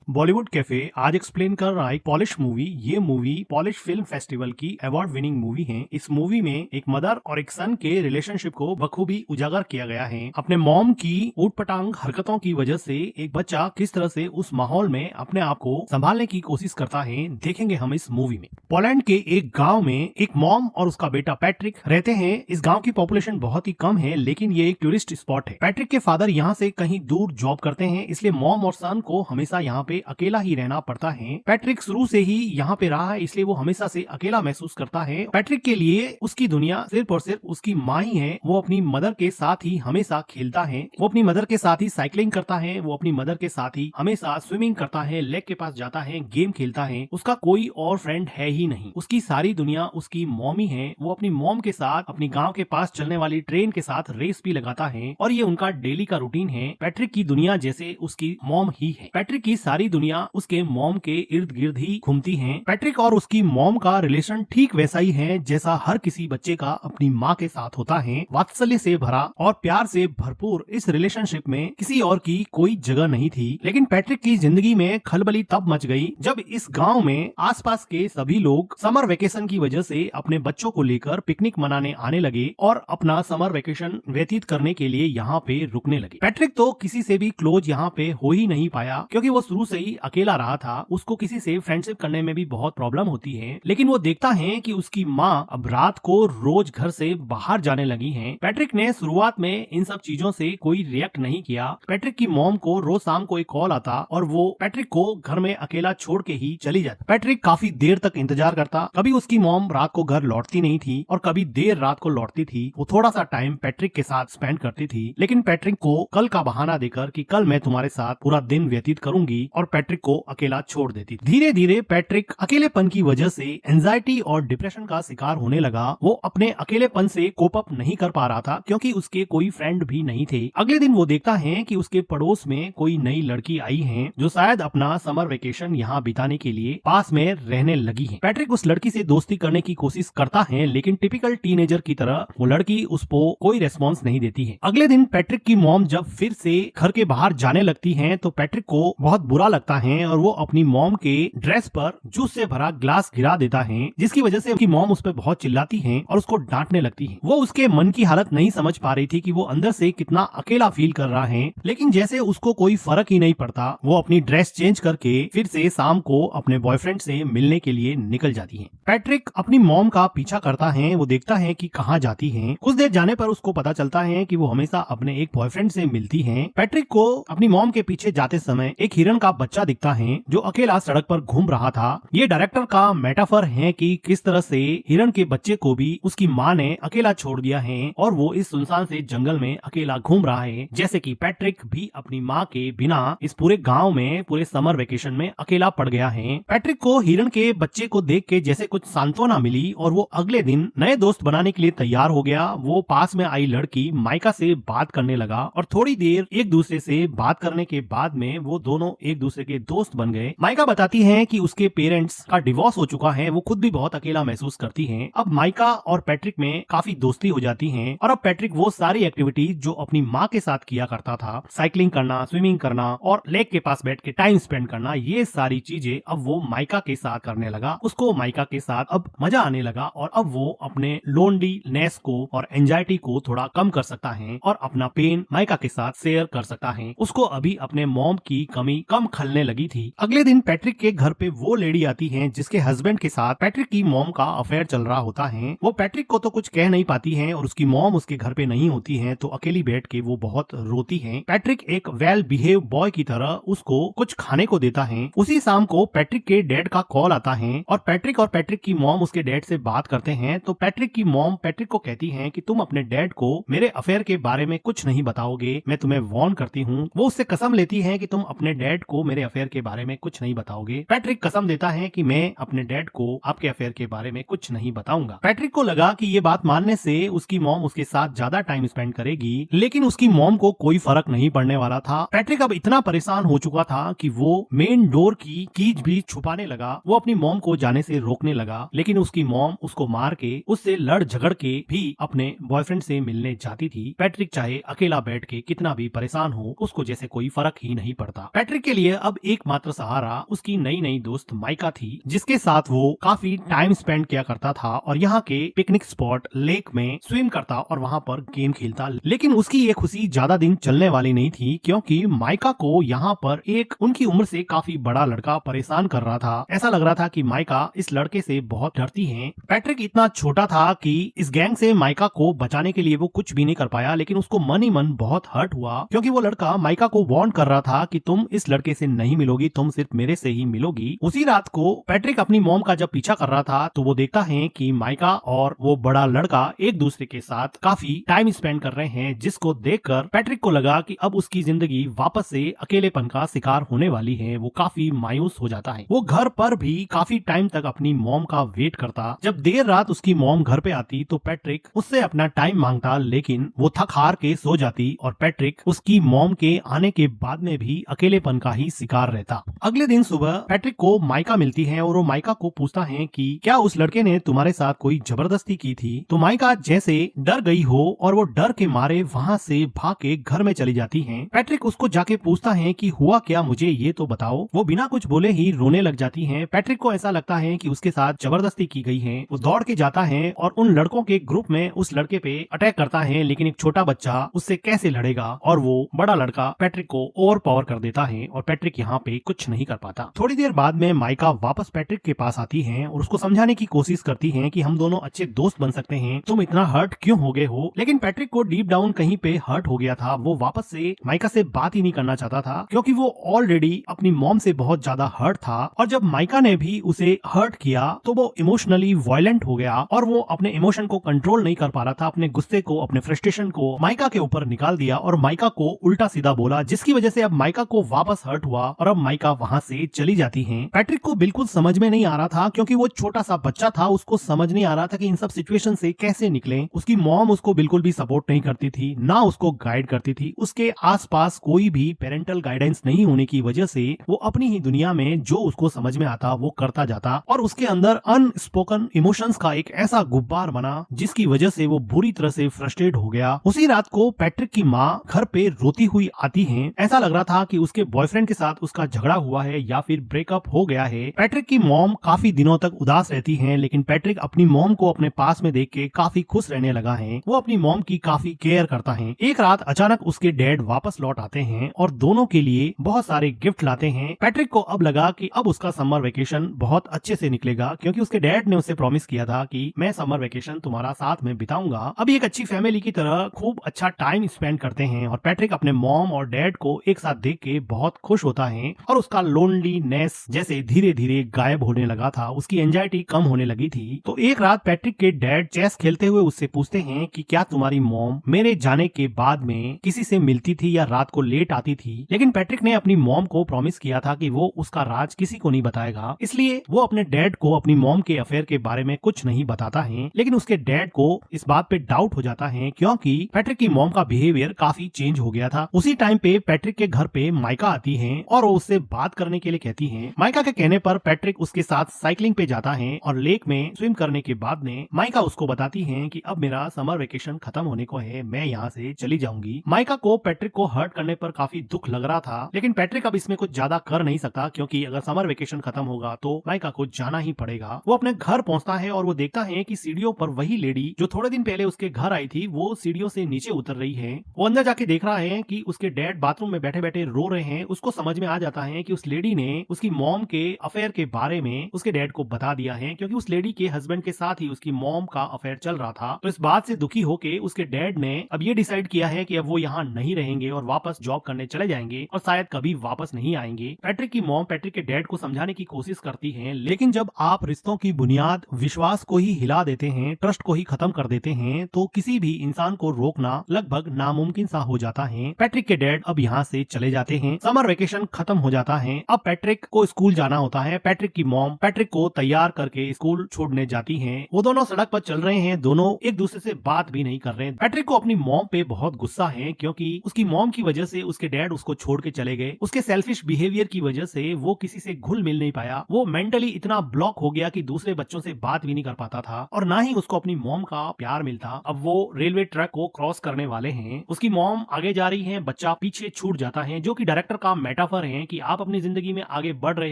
Bollywood cafe आज explain कर रहा है एक पॉलिश मूवी। ये मूवी पॉलिश फिल्म फेस्टिवल की अवार्ड विनिंग मूवी है। इस मूवी में एक मदर और एक सन के रिलेशनशिप को बखूबी उजागर किया गया है। अपने मॉम की ऊटपटांग हरकतों की वजह से एक बच्चा किस तरह से उस माहौल में अपने आप को संभालने की कोशिश करता है, देखेंगे हम इस मूवी में। पोलैंड के एक गाँव में एक मॉम और उसका बेटा पैट्रिक रहते हैं। इस गाँव की पॉपुलेशन बहुत ही कम है, लेकिन ये एक टूरिस्ट स्पॉट है। पैट्रिक के फादर यहाँ से कहीं दूर जॉब करते हैं, इसलिए मॉम और सन को हमेशा यहाँ पे अकेला ही रहना पड़ता है। पैट्रिक शुरू से ही यहाँ पे रहा है, इसलिए वो हमेशा से अकेला महसूस करता है। पैट्रिक के लिए उसकी दुनिया सिर्फ और सिर्फ उसकी माँ ही है। वो अपनी मदर के साथ ही हमेशा खेलता है, वो अपनी मदर के साथ ही साइकिलिंग करता है, वो अपनी मदर के साथ ही हमेशा स्विमिंग करता है, लेक के पास जाता है, गेम खेलता है। उसका कोई और फ्रेंड है ही नहीं। उसकी सारी दुनिया उसकी मॉमी है। वो अपनी मॉम के साथ अपनी गाँव के पास चलने वाली ट्रेन के साथ रेस भी लगाता है और ये उनका डेली का रूटीन है। पैट्रिक की दुनिया जैसे उसकी मॉम ही है। पैट्रिक की सारी दुनिया उसके मॉम के इर्द गिर्द ही घूमती है। पैट्रिक और उसकी मॉम का रिलेशन ठीक वैसा ही है जैसा हर किसी बच्चे का अपनी माँ के साथ होता है। वात्सल्य से भरा और प्यार से भरपूर इस रिलेशनशिप में किसी और की कोई जगह नहीं थी। लेकिन पैट्रिक की जिंदगी में खलबली तब मच गई जब इस गाँव में आसपास के सभी लोग समर वेकेशन की वजह से अपने बच्चों को लेकर पिकनिक मनाने आने लगे और अपना समर वेकेशन व्यतीत करने के लिए यहाँ पे रुकने लगे। पैट्रिक तो किसी से भी क्लोज यहाँ पे हो ही नहीं पाया, क्योंकि वो शुरू से ही अकेला रहा था। उसको किसी से फ्रेंडशिप करने में भी बहुत प्रॉब्लम होती है। लेकिन वो देखता है कि उसकी माँ अब रात को रोज घर से बाहर जाने लगी है। पैट्रिक ने शुरुआत में इन सब चीजों से कोई रिएक्ट नहीं किया। पैट्रिक की मॉम को रोज शाम को एक कॉल आता और वो पैट्रिक को घर में अकेला छोड़ के ही चली जाती। पैट्रिक काफी देर तक इंतजार करता। कभी उसकी मॉम रात को घर लौटती नहीं थी और कभी देर रात को लौटती थी। वो थोड़ा सा टाइम पैट्रिक के साथ स्पेंड करती थी, लेकिन पैट्रिक को कल का बहाना देकर कि कल मैं तुम्हारे साथ पूरा दिन व्यतीत करूंगी और पैट्रिक को अकेला छोड़ देती। धीरे धीरे पैट्रिक अकेलेपन की वजह से एंजाइटी और डिप्रेशन का शिकार होने लगा। वो अपने अकेलेपन से कोप अप नहीं कर पा रहा था, क्योंकि उसके कोई फ्रेंड भी नहीं थे। अगले दिन वो देखता है कि उसके पड़ोस में कोई नई लड़की आई है जो शायद अपना समर वेकेशन यहाँ बिताने के लिए पास में रहने लगी है। पैट्रिक उस लड़की से दोस्ती करने की कोशिश करता है, लेकिन टिपिकल टीनेजर की तरह वो लड़की उसको कोई रेस्पॉन्स नहीं देती है। अगले दिन पैट्रिक की मॉम जब फिर से घर के बाहर जाने लगती है तो पैट्रिक को बहुत बुरा लगता है और वो अपनी मॉम के ड्रेस पर जूस से भरा ग्लास गिरा देता है, जिसकी वजह से उसकी मॉम उस पर बहुत चिल्लाती है और उसको डांटने लगती है। वो उसके मन की हालत नहीं समझ पा रही थी कि वो अंदर से कितना अकेला फील कर रहा है, लेकिन जैसे उसको कोई फर्क ही नहीं पड़ता, वो अपनी ड्रेस चेंज करके फिर से शाम को अपने बॉयफ्रेंड से मिलने के लिए निकल जाती है। पैट्रिक अपनी मॉम का पीछा करता है। वो देखता है कि कहाँ जाती है। कुछ देर जाने पर उसको पता चलता है कि वो हमेशा अपने एक बॉयफ्रेंड से मिलती है। पैट्रिक को अपनी मॉम के पीछे जाते समय एक हिरन का बच्चा दिखता है जो अकेला सड़क पर घूम रहा था। ये डायरेक्टर का मेटाफर है कि किस तरह से हिरन के बच्चे को भी उसकी माँ ने अकेला छोड़ दिया है और वो इस सुनसान से जंगल में अकेला घूम रहा है, जैसे कि पैट्रिक भी अपनी माँ के बिना इस पूरे गाँव में पूरे समर वेकेशन में अकेला पड़ गया है। पैट्रिक को हिरन के बच्चे को देख के जैसे कुछ सांत्वना मिली और वो अगले दिन नए दोस्त बनाने के लिए तैयार हो गया। वो पास में आई लड़की माइका से बात करने लगा और थोड़ी देर एक दूसरे से बात करने के बाद में वो दोनों एक दूसरे के दोस्त बन गए। माइका बताती है कि उसके पेरेंट्स का डिवोर्स हो चुका है। वो खुद भी बहुत अकेला महसूस करती है। अब माइका और पैट्रिक में काफी दोस्ती हो जाती है और अब पैट्रिक वो सारी एक्टिविटीज जो अपनी माँ के साथ किया करता था, साइकिलिंग करना, स्विमिंग करना और लेक के पास बैठ के टाइम स्पेंड करना, ये सारी चीजें अब वो माइका के साथ करने लगा। उसको माइका के साथ अब मजा आने लगा और अब वो अपने लोनलीनेस को और एंजाइटी को थोड़ा कम कर सकता है और अपना पेन माइका के साथ शेयर कर सकता है। उसको अभी अपने मॉम की कमी कम खलने लगी थी। अगले दिन पैट्रिक के घर पे वो लेडी आती है जिसके हस्बैंड के साथ पैट्रिक की मॉम का अफेयर चल रहा होता है। वो पैट्रिक को तो कुछ कह नहीं पाती है और उसकी मॉम उसके घर पे नहीं होती है, तो अकेली बैठ के वो बहुत रोती है। पैट्रिक एक वेल बिहेव बॉय की तरह उसको कुछ खाने को देता है। उसी शाम को पैट्रिक के डैड का कॉल आता है और पैट्रिक की मॉम उसके डैड से बात करते हैं। तो पैट्रिक की मॉम पैट्रिक को कहती है कि तुम अपने डैड को मेरे अफेयर के बारे में कुछ नहीं बताओगे, मैं तुम्हें वार्न करती हूँ। वो उससे कसम लेती है कि तुम अपने डैड को मेरे अफेयर के बारे में कुछ नहीं बताओगे। पैट्रिक कसम देता है कि मैं अपने डैड को आपके अफेयर के बारे में कुछ नहीं बताऊंगा। पैट्रिक को लगा कि ये बात मानने से उसकी मॉम उसके साथ ज्यादा टाइम स्पेंड करेगी, लेकिन उसकी मॉम को कोई फर्क नहीं पड़ने वाला था। पैट्रिक अब इतना परेशान हो चुका था कि वो मेन डोर की कीज भी छुपाने लगा। वो अपनी मॉम को जाने से रोकने लगा, लेकिन उसकी मॉम उसको मार के उससे लड़ झगड़ के भी अपने बॉयफ्रेंड से मिलने जाती थी। पैट्रिक चाहे अकेला बैठ के कितना भी परेशान हो, उसको जैसे कोई फर्क ही नहीं पड़ता। पैट्रिक के लिए अब एकमात्र सहारा उसकी नई नई दोस्त माइका थी, जिसके साथ वो काफी टाइम स्पेंड किया करता था और यहाँ के पिकनिक स्पॉट लेक में स्विम करता और वहाँ पर गेम खेलता। लेकिन उसकी ये खुशी ज्यादा दिन चलने वाली नहीं थी, क्योंकि माइका को यहाँ पर एक उनकी उम्र से काफी बड़ा लड़का परेशान कर रहा था। ऐसा लग रहा था कि माइका इस लड़के से बहुत डरती है। पैट्रिक इतना छोटा था कि इस गैंग से माइका को बचाने के लिए वो कुछ भी नहीं कर पाया, लेकिन उसको मन ही मन बहुत हर्ट हुआ, क्योंकि वो लड़का माइका को वार्न कर रहा था कि तुम इस लड़के से नहीं मिलोगी, तुम सिर्फ मेरे से ही मिलोगी। उसी रात को पैट्रिक अपनी मॉम का जब पीछा कर रहा था तो वो देखता है कि माइका और वो बड़ा लड़का एक दूसरे के साथ काफी टाइम स्पेंड कर रहे हैं, जिसको देखकर पैट्रिक को लगा कि अब उसकी जिंदगी वापस से अकेलेपन का शिकार होने वाली है। वो काफी मायूस हो जाता है। वो घर पर भी काफी टाइम तक अपनी मॉम का वेट करता। जब देर रात उसकी मॉम घर पे आती तो पैट्रिक उससे अपना टाइम मांगता, लेकिन वो थक हार के सो जाती और पैट्रिक उसकी मॉम के आने के बाद में भी अकेलेपन का ही शिकार रहता। अगले दिन सुबह पैट्रिक को माइका मिलती है और वो माइका को पूछता है कि क्या उस लड़के ने तुम्हारे साथ कोई जबरदस्ती की थी? तो माइका जैसे डर गई हो और वो डर के मारे वहाँ से भाग के घर में चली जाती है। पैट्रिक उसको जाके पूछता है कि हुआ क्या, मुझे ये तो बताओ। वो बिना कुछ बोले ही रोने लग जाती है। पैट्रिक को ऐसा लगता है कि उसके साथ जबरदस्ती की गई है। वो दौड़ के जाता है और उन लड़कों के ग्रुप में उस लड़के पे अटैक करता है, लेकिन एक छोटा बच्चा उससे कैसे लड़ेगा और वो बड़ा लड़का पैट्रिक को ओवर पावर कर देता है और पैट्रिक यहाँ पे कुछ नहीं कर पाता। थोड़ी देर बाद में माइका वापस पैट्रिक के पास आती है और उसको समझाने की कोशिश करती है कि हम दोनों अच्छे दोस्त बन सकते हैं, तुम इतना हर्ट क्यों हो गए हो। लेकिन पैट्रिक को डीप डाउन कहीं पे हर्ट हो गया था। वो वापस से माइका से बात ही नहीं करना चाहता था, क्योंकि वो ऑलरेडी अपनी मॉम से बहुत ज्यादा हर्ट था और जब माइका ने भी उसे हर्ट किया तो वो इमोशनली वायलेंट हो गया और वो अपने इमोशन को कंट्रोल नहीं कर पा रहा था। अपने गुस्से को, अपने फ्रस्ट्रेशन को माइका के ऊपर निकाल दिया और माइका को उल्टा सीधा बोला, जिसकी वजह से अब माइका को वापस हर्ट हुआ और अब माइका वहाँ से चली जाती है। पैट्रिक को बिल्कुल समझ में नहीं आ रहा था, क्योंकि वो छोटा सा बच्चा था, उसको समझ नहीं आ रहा था कि इन सब सिचुएशन से कैसे निकले। उसकी मॉम उसको बिल्कुल भी सपोर्ट नहीं करती थी, ना उसको गाइड करती थी। उसके आसपास कोई भी पेरेंटल गाइडेंस नहीं होने की वजह से वो अपनी ही दुनिया में जो उसको समझ में आता वो करता जाता और उसके अंदर अनस्पोकन इमोशंस का एक ऐसा गुब्बार बना जिसकी वजह से वो बुरी तरह से फ्रस्ट्रेट हो गया। उसी रात को पैट्रिक की माँ घर पे रोती हुई आती है। ऐसा लग रहा था कि उसके बॉयफ्रेंड के साथ उसका झगड़ा हुआ है या फिर ब्रेकअप हो गया है। पैट्रिक की मॉम काफी दिनों तक उदास रहती है, लेकिन पैट्रिक अपनी मॉम को अपने पास में देख के काफी खुश रहने लगा है। वो अपनी मॉम की काफी केयर करता है। एक रात अचानक उसके डैड वापस लौट आते हैं और दोनों के लिए बहुत सारे गिफ्ट लाते हैं। पैट्रिक को अब लगा कि अब उसका समर वेकेशन बहुत अच्छे से निकलेगा, क्योंकि उसके डैड ने उसे प्रॉमिस किया था कि मैं समर वेकेशन तुम्हारा साथ में बिताऊंगा। अब एक अच्छी फैमिली की तरह खूब अच्छा टाइम स्पेंड करते हैं और पैट्रिक अपने मॉम और डैड को एक साथ देख के बहुत खुश होता है और उसका लोनलीनेस जैसे धीरे धीरे गायब होने लगा था। उसकी एंजाइटी कम होने लगी थी। तो एक रात पैट्रिक के डैड चेस खेलते हुए उससे पूछते हैं कि क्या तुम्हारी मॉम मेरे जाने के बाद में किसी से मिलती थी या रात को लेट आती थी? लेकिन पैट्रिक ने अपनी मॉम को प्रॉमिस किया था कि वो उसका राज किसी को नहीं बताएगा, इसलिए वो अपने डैड को अपनी मॉम के अफेयर के बारे में कुछ नहीं बताता है। लेकिन उसके डैड को इस बात पे डाउट हो जाता है, क्योंकि पैट्रिक की मॉम का बिहेवियर काफी चेंज हो गया था। उसी टाइम पे पैट्रिक के घर पे माइका आती है और वो उससे बात करने के लिए कहती है। माइका के कहने पर पैट्रिक उसके साथ साइकिलिंग पे जाता है और लेक में स्विम करने के बाद में माइका उसको बताती है कि अब मेरा समर वेकेशन खत्म होने को है, मैं यहाँ से चली जाऊंगी। माइका को पैट्रिक को हर्ट करने पर काफी दुख लग रहा था, लेकिन पैट्रिक अब इसमें कुछ ज्यादा कर नहीं सकता, क्योंकि अगर समर वेकेशन खत्म होगा तो माइका को जाना ही पड़ेगा। वो अपने घर पहुंचता है और वो देखता है कि सीढ़ियों पर वही लेडी जो थोड़े दिन पहले उसके घर आई थी वो सीढ़ियों से नीचे उतर रही है। वो अंदर जाके देख रहा है कि उसके डैड बाथरूम में बैठे बैठे रो रहे हैं। उसको समझ में आ जाता है कि उस लेडी ने उसकी मॉम के अफेयर के बारे में उसके डैड को बता दिया है, क्योंकि उस लेडी के हस्बैंड के साथ ही उसकी मॉम का अफेयर चल रहा था। तो इस बात से दुखी होके उसके डैड ने अब ये डिसाइड किया है कि अब वो यहाँ नहीं रहेंगे और वापस जॉब करने चले जाएंगे और शायद कभी वापस नहीं आएंगे। पैट्रिक की मॉम पैट्रिक के डैड को समझाने की कोशिश करती है, लेकिन जब आप रिश्तों की बुनियाद विश्वास को ही हिला देते हैं, ट्रस्ट को ही खत्म कर देते हैं, तो किसी भी इंसान को रोकना लगभग नामुमकिन सा हो जाता है। पैट्रिक के डैड अब यहाँ से चले जाते हैं। समर वेकेशन खत्म हो जाता है। अब पैट्रिक को स्कूल जाना होता है। पैट्रिक की मॉम पैट्रिक को तैयार करके स्कूल छोड़ने जाती हैं। वो दोनों सड़क पर चल रहे हैं, दोनों एक दूसरे से बात भी नहीं कर रहे हैं। पैट्रिक को अपनी मॉम पे बहुत गुस्सा है, क्योंकि उसकी मॉम की वजह से उसके डैड उसको छोड़ के चले गए। उसके सेल्फिश बिहेवियर की वजह से वो किसी से घुल मिल नहीं पाया। वो मेंटली इतना ब्लॉक हो गया कि दूसरे बच्चों से बात भी नहीं कर पाता था और ना ही उसको अपनी मॉम का प्यार मिलता। अब वो रेलवे ट्रैक को क्रॉस करने वाले हैं। उसकी मॉम आगे जा रही है, बच्चा पीछे छूट जाता है, जो कि डायरेक्टर का मेटाफोर मेटाफर है कि आप अपनी जिंदगी में आगे बढ़ रहे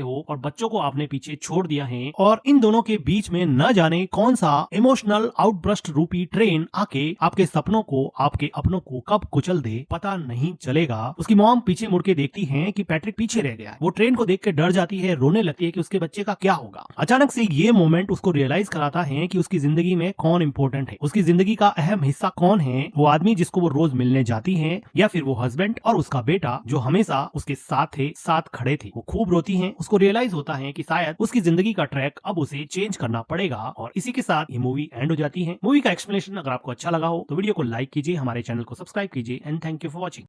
हो और बच्चों को आपने पीछे छोड़ दिया है, और इन दोनों के बीच में न जाने कौन सा इमोशनल आउटब्रस्ट रूपी ट्रेन आके आपके सपनों को, आपके अपनों को कब कुचल दे पता नहीं चलेगा। उसकी मॉम पीछे मुड़ के देखती है कि पैट्रिक पीछे रह गया है। वो ट्रेन को देख के डर जाती है, रोने लगती है कि उसके बच्चे का क्या होगा। अचानक से ये मोमेंट उसको रियलाइज कराता है कि उसकी जिंदगी में कौन इंपॉर्टेंट है, उसकी जिंदगी का अहम हिस्सा कौन है, वो आदमी जिसको वो रोज मिलने जाती है, या फिर वो हस्बैंड और उसका बेटा जो हमेशा उसके साथ थे, साथ खड़े थे। वो खूब रोती है। उसको रियलाइज होता है कि शायद उसकी जिंदगी का ट्रैक अब उसे चेंज करना पड़ेगा, और इसी के साथ ये मूवी एंड हो जाती है। मूवी का एक्सप्लेनेशन अगर आपको अच्छा लगा हो तो वीडियो को लाइक कीजिए, हमारे चैनल को सब्सक्राइब कीजिए, and thank you for watching.